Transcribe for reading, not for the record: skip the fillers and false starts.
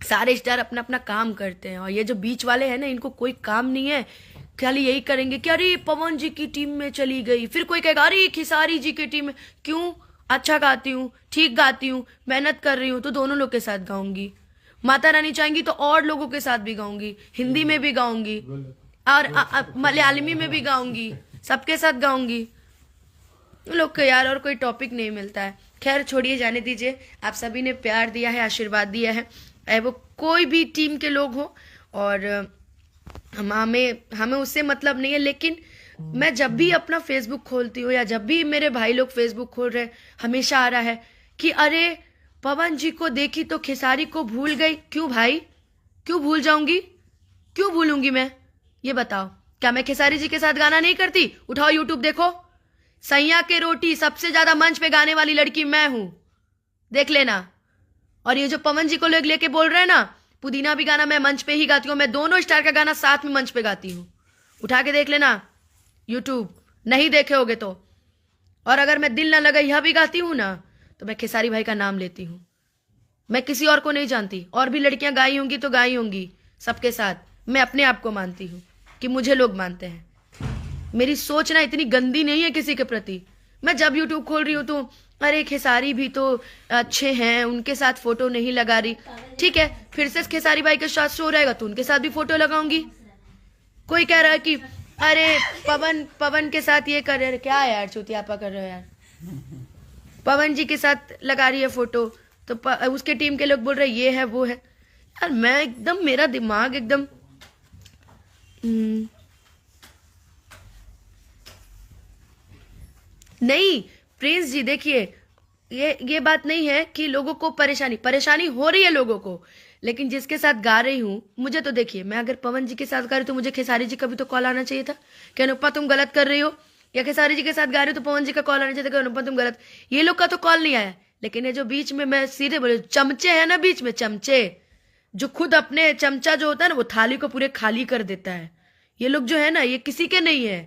सारे स्टार अपना अपना काम करते हैं और ये जो बीच वाले हैं ना, इनको कोई काम नहीं है, खाली यही करेंगे कि अरे पवन जी की टीम में चली गई, फिर कोई कहेगा अरे खेसारी जी की टीम में। क्यों? अच्छा गाती हूँ, ठीक गाती हूँ, मेहनत कर रही हूँ तो दोनों लोग के साथ गाऊंगी। माता रानी चाहेंगी तो और लोगों के साथ भी गाऊंगी, हिंदी में भी गाऊंगी और मलयालमी में भी गाऊंगी, सबके साथ गाऊंगी। लोग को यार और कोई टॉपिक नहीं मिलता है। खैर छोड़िए, जाने दीजिए। आप सभी ने प्यार दिया है, आशीर्वाद दिया है, चाहे वो कोई भी टीम के लोग हो, और हमें उससे मतलब नहीं है। लेकिन मैं जब भी अपना फेसबुक खोलती हूँ या जब भी मेरे भाई लोग फेसबुक खोल रहे, हमेशा आ रहा है कि अरे पवन जी को देखी तो खेसारी को भूल गई। क्यों भाई, क्यों भूल जाऊंगी, क्यों भूलूंगी मैं? ये बताओ, क्या मैं खेसारी जी के साथ गाना नहीं करती? उठाओ यूट्यूब देखो, सैया के रोटी सबसे ज्यादा मंच पे गाने वाली लड़की मैं हूं, देख लेना। और ये जो पवन जी को लोग लेके बोल रहे हैं ना, पुदीना भी गाना मैं मंच पे ही गाती हूँ, मैं दोनों स्टार का गाना साथ में मंच पे गाती हूँ, उठा के देख लेना यूट्यूब, नहीं देखे होगे तो। और अगर मैं दिल न लगा यह भी गाती हूँ ना, तो मैं खेसारी भाई का नाम लेती हूँ, मैं किसी और को नहीं जानती। और भी लड़कियां गाई होंगी तो गाई होंगी सबके साथ, मैं अपने आप को मानती हूँ कि मुझे लोग मानते हैं। मेरी सोच ना इतनी गंदी नहीं है किसी के प्रति। मैं जब यूट्यूब खोल रही हूँ तो अरे खेसारी भी तो अच्छे हैं, उनके साथ फोटो नहीं लगा रही, ठीक है, फिर से खेसारी भाई के साथ शो रहेगा तो उनके साथ भी फोटो लगाऊंगी। कोई कह रहा है कि अरे पवन के साथ ये कर रहे हैं, क्या यार चुतियापा कर रहे हो यार, पवन जी के साथ लगा रही है फोटो तो उसके टीम के लोग बोल रहे ये है वो है। यार मैं एकदम, मेरा दिमाग एकदम नहीं। प्रिंस जी देखिए, ये बात नहीं है कि लोगों को परेशानी हो रही है लोगों को, लेकिन जिसके साथ गा रही हूँ, मुझे तो देखिए, मैं अगर पवन जी के साथ गा रही तो मुझे खेसारी जी का भी तो कॉल आना चाहिए था कि अनुपमा तुम गलत कर रही हो, या खेसारी जी के साथ गा रही हो तो पवन जी का कॉल आना चाहिए था कि अनुपमा तुम गलत। ये लोग का तो कॉल नहीं आया। लेकिन ये जो बीच में, मैं सीधे बोले, चमचे है ना बीच में, चमचे जो खुद अपने चमचा जो होता है ना, वो थाली को पूरे खाली कर देता है, ये लोग जो है ना, ये किसी के नहीं है।